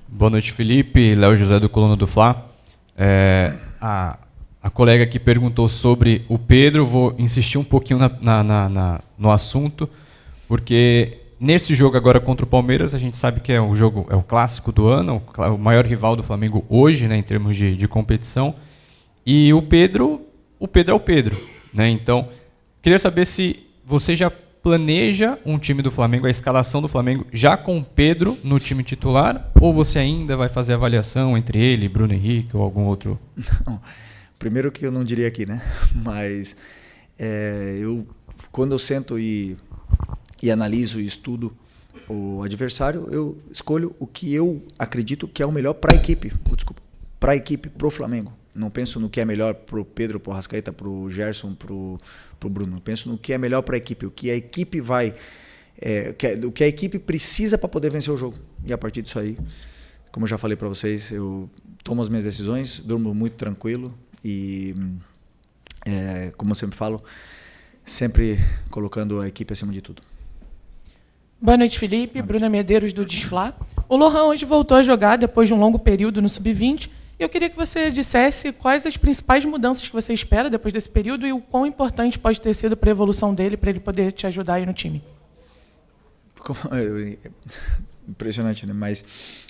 Boa noite, Felipe. Léo José do Coluna do Fla. A colega que perguntou sobre o Pedro, vou insistir um pouquinho no assunto, porque nesse jogo agora contra o Palmeiras, a gente sabe que é o clássico do ano, o maior rival do Flamengo hoje, né, em termos de competição. E o Pedro é o Pedro, né? Então, queria saber se você já planeja um time do Flamengo, a escalação do Flamengo, já com o Pedro no time titular, ou você ainda vai fazer avaliação entre ele, Bruno Henrique ou algum outro? Não. Primeiro que eu não diria aqui, né? Mas quando eu sento e analiso e estudo o adversário, eu escolho o que eu acredito que é o melhor para a equipe. Para a equipe, para o Flamengo. Não penso no que é melhor para o Pedro, para o Arrascaeta, para o Gerson, para o Bruno. Penso no que é melhor para a equipe, o que a equipe o que a equipe precisa para poder vencer o jogo. E a partir disso aí, como eu já falei para vocês, eu tomo as minhas decisões, durmo muito tranquilo e, como eu sempre falo, sempre colocando a equipe acima de tudo. Boa noite, Felipe. Bruna Medeiros, do Desfla. O Lohan hoje voltou a jogar depois de um longo período no Sub-20. Eu queria que você dissesse quais as principais mudanças que você espera depois desse período e o quão importante pode ter sido para a evolução dele, para ele poder te ajudar aí no time. Impressionante, né? Mas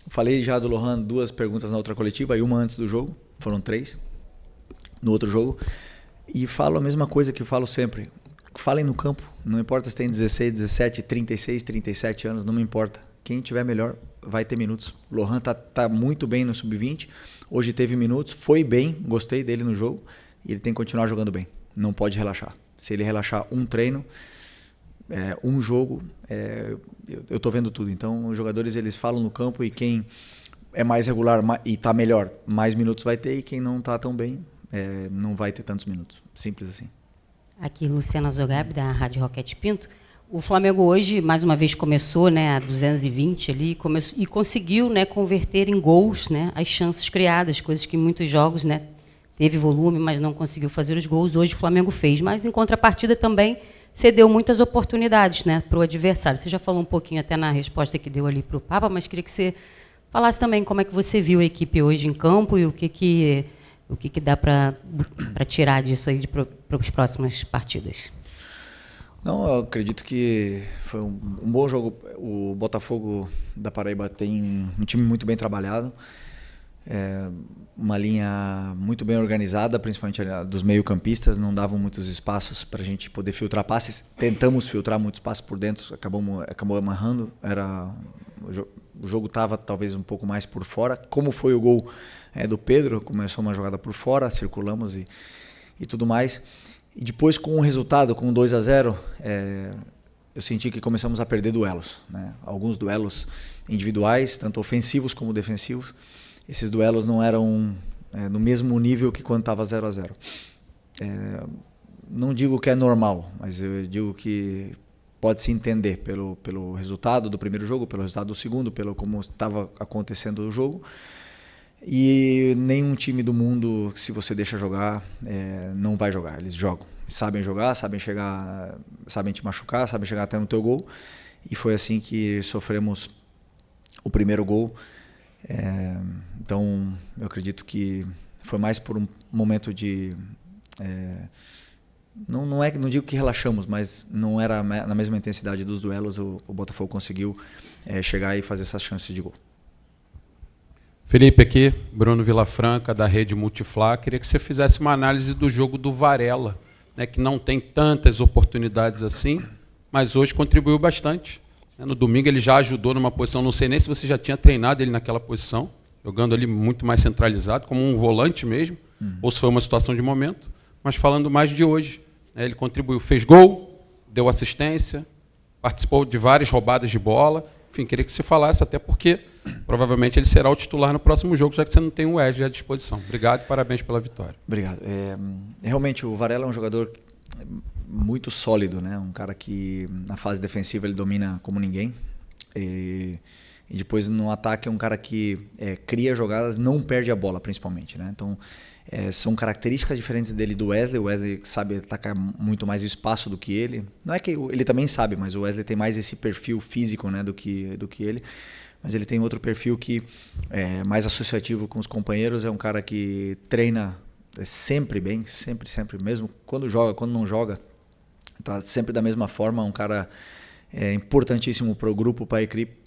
falei já do Lohan 2 perguntas na outra coletiva, e uma antes do jogo, foram 3 no outro jogo. E falo a mesma coisa que eu falo sempre. Falem no campo, não importa se tem 16, 17, 36, 37 anos, não me importa. Quem tiver melhor vai ter minutos. O Lohan tá muito bem no Sub-20, hoje teve minutos, foi bem, gostei dele no jogo, e ele tem que continuar jogando bem, não pode relaxar. Se ele relaxar um treino, um jogo, eu tô vendo tudo. Então os jogadores eles falam no campo, e quem é mais regular e tá melhor, mais minutos vai ter, e quem não tá tão bem, não vai ter tantos minutos. Simples assim. Aqui, Luciana Zogabe, da Rádio Roquete Pinto. O Flamengo hoje, mais uma vez, começou, né, a 220 ali, e conseguiu, né, converter em gols, né, as chances criadas, coisas que em muitos jogos, né, teve volume, mas não conseguiu fazer os gols. Hoje o Flamengo fez, mas em contrapartida também cedeu muitas oportunidades, né, para o adversário. Você já falou um pouquinho até na resposta que deu ali para o Papa, mas queria que você falasse também como é que você viu a equipe hoje em campo e o que dá para tirar disso aí para as próximas partidas. Não, eu acredito que foi um bom jogo. O Botafogo da Paraíba tem um time muito bem trabalhado, uma linha muito bem organizada, principalmente dos meio-campistas, não davam muitos espaços para a gente poder filtrar passes. Tentamos filtrar muitos passes por dentro, acabou amarrando. O jogo estava talvez um pouco mais por fora. Como foi o gol do Pedro, começou uma jogada por fora, circulamos e tudo mais. E depois, com o resultado, com 2-0, eu senti que começamos a perder duelos, né? Alguns duelos individuais, tanto ofensivos como defensivos. Esses duelos não eram no mesmo nível que quando estava 0-0. Não digo que é normal, mas eu digo que pode-se entender pelo resultado do primeiro jogo, pelo resultado do segundo, pelo como estava acontecendo o jogo. E nenhum time do mundo, se você deixa jogar, não vai jogar. Eles jogam, sabem jogar, sabem chegar, sabem te machucar, sabem chegar até no teu gol. E foi assim que sofremos o primeiro gol. Então, eu acredito que foi mais por um momento de... Não digo que relaxamos, mas não era na mesma intensidade dos duelos. O Botafogo conseguiu chegar e fazer essas chances de gol. Felipe, aqui, Bruno Vilafranca, da Rede Multiflá. Queria que você fizesse uma análise do jogo do Varela, né, que não tem tantas oportunidades assim, mas hoje contribuiu bastante. No domingo ele já ajudou numa posição, não sei nem se você já tinha treinado ele naquela posição, jogando ali muito mais centralizado, como um volante mesmo, ou se foi uma situação de momento, mas falando mais de hoje. Né, ele contribuiu, fez gol, deu assistência, participou de várias roubadas de bola. Enfim, queria que você falasse, até porque provavelmente ele será o titular no próximo jogo, já que você não tem o Wesley à disposição. Obrigado e parabéns pela vitória. Obrigado. Realmente, o Varela é um jogador muito sólido, né? Um cara que na fase defensiva ele domina como ninguém. E depois no ataque é um cara que cria jogadas, não perde a bola, principalmente, né? Então, são características diferentes dele do Wesley. O Wesley sabe atacar muito mais espaço do que ele. Não é que ele também sabe, mas o Wesley tem mais esse perfil físico, né, do que ele. mas ele tem outro perfil que é mais associativo com os companheiros, é um cara que treina sempre bem, sempre, mesmo quando joga, quando não joga, tá sempre da mesma forma, um cara importantíssimo para o grupo, para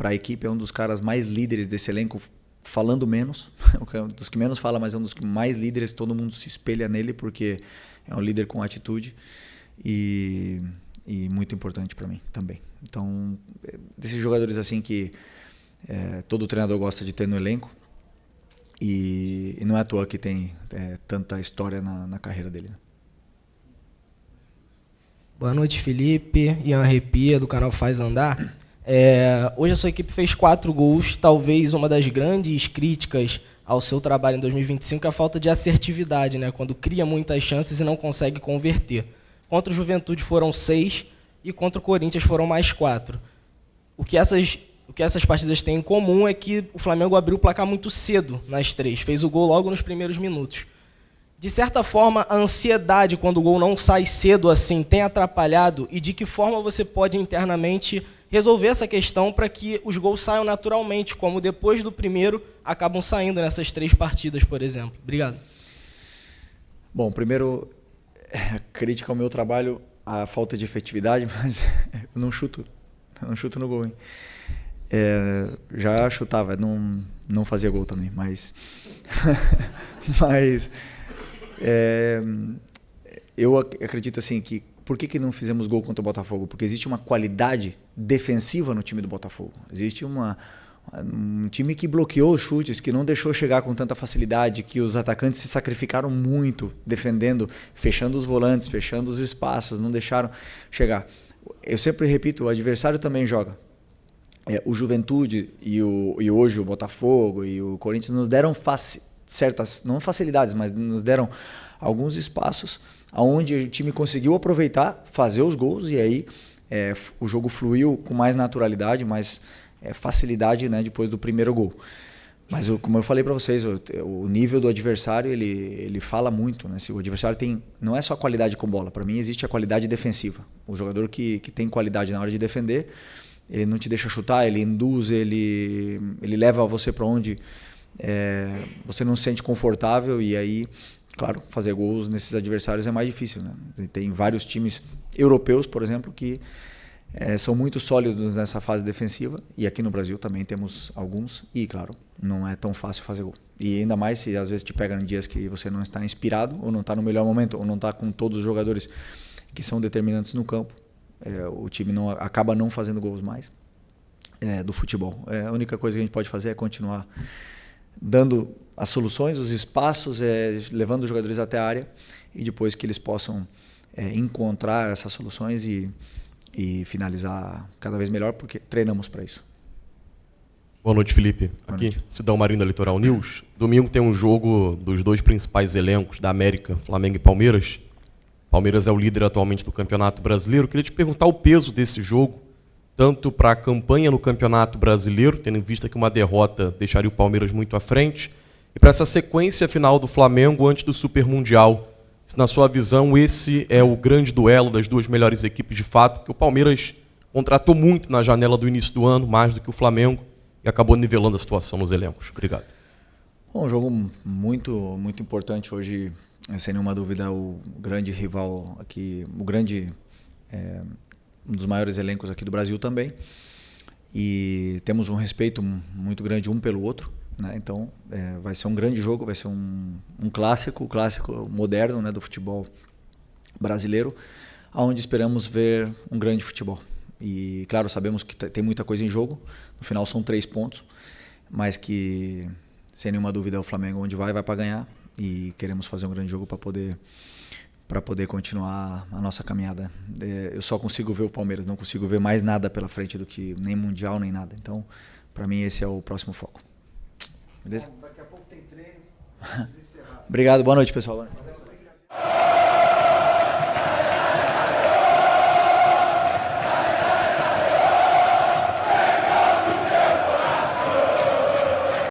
a equipe, é um dos caras mais líderes desse elenco, falando menos, é um dos que menos fala, mas é um dos que mais líderes, todo mundo se espelha nele, porque é um líder com atitude e muito importante para mim também. Então, desses jogadores assim que todo treinador gosta de ter no elenco, e não é à toa que tem tanta história na carreira dele. Né? Boa noite, Felipe. Ian Repia, do canal Faz Andar. Hoje a sua equipe fez 4 gols. Talvez uma das grandes críticas ao seu trabalho em 2025 é a falta de assertividade, né? Quando cria muitas chances e não consegue converter. Contra o Juventude foram 6 e contra o Corinthians foram mais 4. O que essas partidas têm em comum é que o Flamengo abriu o placar muito cedo nas 3. Fez o gol logo nos primeiros minutos. De certa forma, a ansiedade quando o gol não sai cedo assim tem atrapalhado, e de que forma você pode internamente resolver essa questão para que os gols saiam naturalmente, como depois do primeiro acabam saindo nessas 3 partidas, por exemplo? Obrigado. Bom, primeiro, crítica ao meu trabalho, a falta de efetividade, mas eu não chuto no gol, hein? Já chutava, não fazia gol também, mas eu acredito assim que por que não fizemos gol contra o Botafogo? Porque existe uma qualidade defensiva no time do Botafogo. Existe um time que bloqueou os chutes, que não deixou chegar com tanta facilidade, que os atacantes se sacrificaram muito defendendo, fechando os volantes, fechando os espaços, não deixaram chegar. Eu sempre repito, o adversário também joga. O Juventude e hoje o Botafogo e o Corinthians nos deram certas, não facilidades, mas nos deram alguns espaços onde o time conseguiu aproveitar, fazer os gols, e aí o jogo fluiu com mais naturalidade, mais facilidade, né, depois do primeiro gol. Mas como eu falei para vocês, o nível do adversário ele fala muito, né? Se o adversário não é só qualidade com bola, para mim existe a qualidade defensiva. O jogador que tem qualidade na hora de defender, ele não te deixa chutar, ele induz, ele leva você para onde você não se sente confortável, e aí, claro, fazer gols nesses adversários é mais difícil, né? Tem vários times europeus, por exemplo, que são muito sólidos nessa fase defensiva, e aqui no Brasil também temos alguns, e claro, não é tão fácil fazer gol. E ainda mais se às vezes te pega em dias que você não está inspirado, ou não está no melhor momento, ou não está com todos os jogadores que são determinantes no campo, o time acaba não fazendo gols mais do futebol. A única coisa que a gente pode fazer é continuar dando as soluções, os espaços, levando os jogadores até a área, e depois que eles possam encontrar essas soluções e finalizar cada vez melhor, porque treinamos para isso. Boa noite, Felipe. Boa Aqui, noite. Sidão Marinho da Litoral News. Domingo tem um jogo dos 2 principais elencos da América, Flamengo e Palmeiras. Palmeiras é o líder atualmente do Campeonato Brasileiro. Queria te perguntar o peso desse jogo, tanto para a campanha no Campeonato Brasileiro, tendo em vista que uma derrota deixaria o Palmeiras muito à frente, e para essa sequência final do Flamengo antes do Super Mundial. Se, na sua visão, esse é o grande duelo das 2 melhores equipes de fato, porque o Palmeiras contratou muito na janela do início do ano, mais do que o Flamengo, e acabou nivelando a situação nos elencos. Obrigado. Bom, um jogo muito, muito importante hoje, sem nenhuma dúvida, o grande rival aqui, um dos maiores elencos aqui do Brasil também, e temos um respeito muito grande um pelo outro, né? Então vai ser um grande jogo, vai ser um clássico moderno, né, do futebol brasileiro, onde esperamos ver um grande futebol. E claro, sabemos que tem muita coisa em jogo, no final são 3 pontos, mas que sem nenhuma dúvida o Flamengo onde vai para ganhar, e queremos fazer um grande jogo para poder continuar a nossa caminhada. Eu só consigo ver o Palmeiras, não consigo ver mais nada pela frente do que nem Mundial, nem nada. Então, para mim, esse é o próximo foco. Beleza? Bom, daqui a pouco tem treino. Obrigado, boa noite, pessoal.